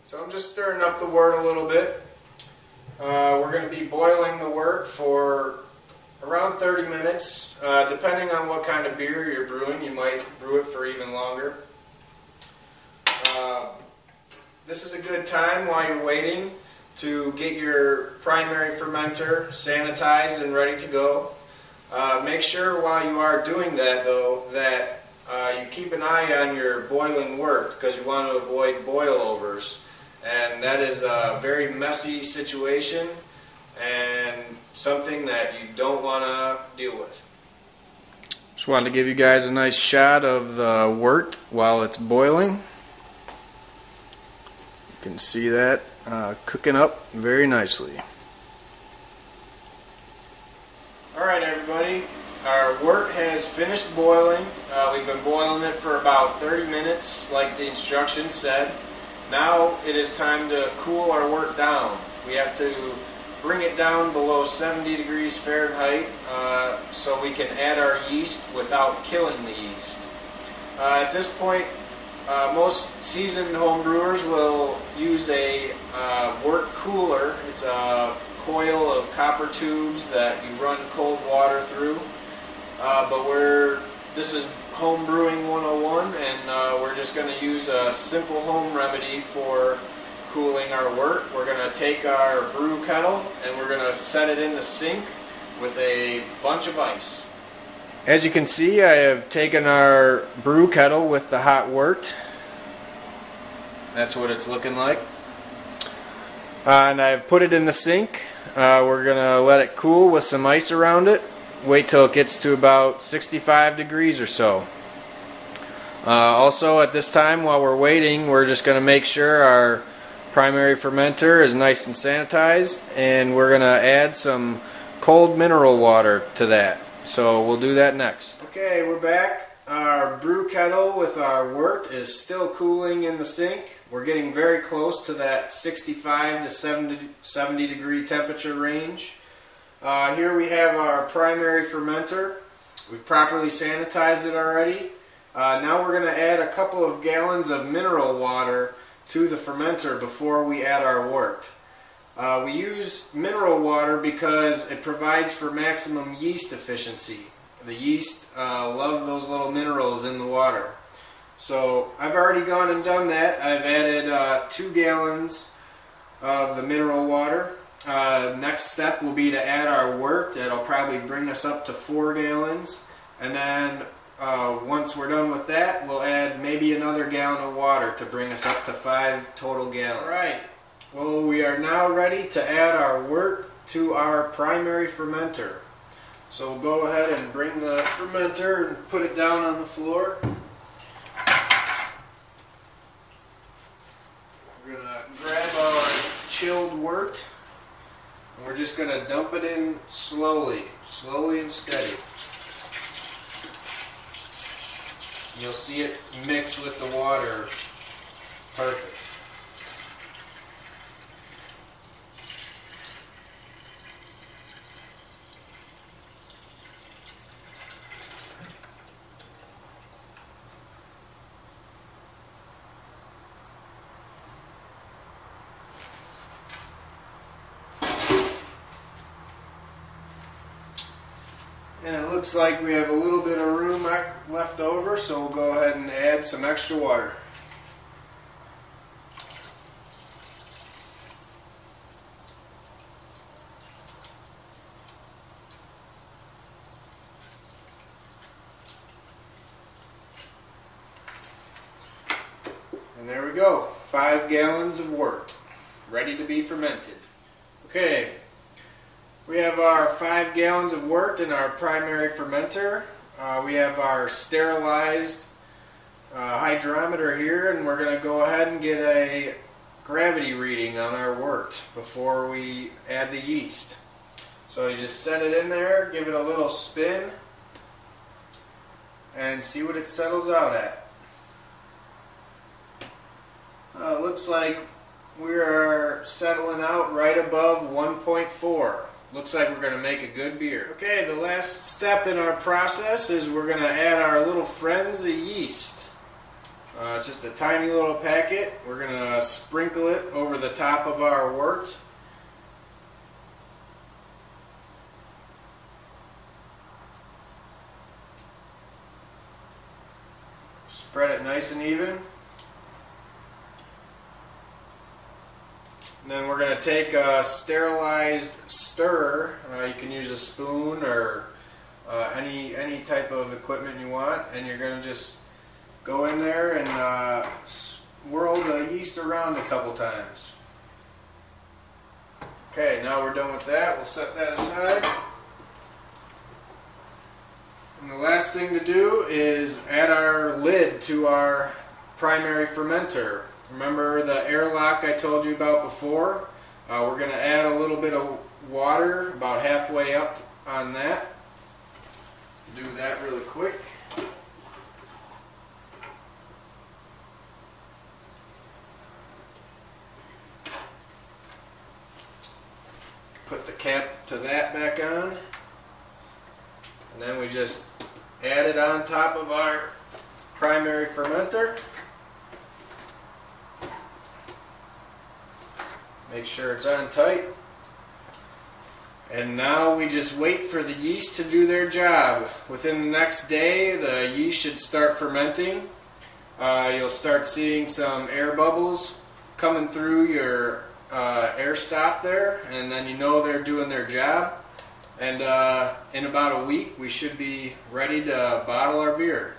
So I'm just stirring up the wort a little bit. We're going to be boiling the wort for around 30 minutes. Depending on what kind of beer you're brewing, you might brew it for even longer. This is a good time while you're waiting to get your primary fermenter sanitized and ready to go. Make sure while you are doing that, though, that you keep an eye on your boiling wort, because you want to avoid boilovers. And that is a very messy situation and something that you don't want to deal with. Just wanted to give you guys a nice shot of the wort while it's boiling. You can see that cooking up very nicely. Alright everybody, our wort has finished boiling. We've been boiling it for about 30 minutes like the instructions said. Now it is time to cool our wort down. We have to bring it down below 70 degrees Fahrenheit so we can add our yeast without killing the yeast. At this point, most seasoned home brewers will use a wort cooler. It's a coil of copper tubes that you run cold water through. This is home brewing 101, and we're just going to use a simple home remedy for cooling our wort. We're going to take our brew kettle and we're going to set it in the sink with a bunch of ice. As you can see, I have taken our brew kettle with the hot wort. That's what it's looking like. And I've put it in the sink. We're going to let it cool with some ice around it. Wait till it gets to about 65 degrees or so. Also, at this time while we're waiting, we're just going to make sure our primary fermenter is nice and sanitized, and we're going to add some cold mineral water to that. So we'll do that next. Okay, we're back. Our brew kettle with our wort is still cooling in the sink. We're getting very close to that 65 to 70 degree temperature range. Here we have our primary fermenter. We've properly sanitized it already. Now we're going to add a couple of gallons of mineral water to the fermenter before we add our wort. We use mineral water because it provides for maximum yeast efficiency. The yeast love those little minerals in the water. So I've already gone and done that. I've added 2 gallons of the mineral water. Next step will be to add our wort. That'll probably bring us up to 4 gallons. And then once we're done with that, we'll add maybe another gallon of water to bring us up to 5 total gallons. Alright, well, we are now ready to add our wort to our primary fermenter. So we'll go ahead and bring the fermenter and put it down on the floor. We're going to grab our chilled wort. And we're just going to dump it in slowly and steady. You'll see it mix with the water perfect. And it looks like we have a little bit of room left over, so we'll go ahead and add some extra water. And there we go, 5 gallons of wort, ready to be fermented. Okay. We have our 5 gallons of wort in our primary fermenter. We have our sterilized hydrometer here, and we're going to go ahead and get a gravity reading on our wort before we add the yeast. So you just set it in there, give it a little spin, and see what it settles out at. Looks like we are settling out right above 1.4. Looks like we're going to make a good beer. Okay, the last step in our process is we're going to add our little friends, the yeast. Just a tiny little packet. We're going to sprinkle it over the top of our wort. Spread it nice and even. And then we're going to take a sterilized stirrer. You can use a spoon or any type of equipment you want, and you're going to just go in there and swirl the yeast around a couple times. Okay, now we're done with that. We'll set that aside. And the last thing to do is add our lid to our primary fermenter. Remember the airlock I told you about before? We're going to add a little bit of water about halfway up on that. Do that really quick. Put the cap to that back on. And then we just add it on top of our primary fermenter. Make sure it's on tight. And now we just wait for the yeast to do their job. Within the next day, the yeast should start fermenting. You'll start seeing some air bubbles coming through your air stop there, and then you know they're doing their job. And in about a week, we should be ready to bottle our beer.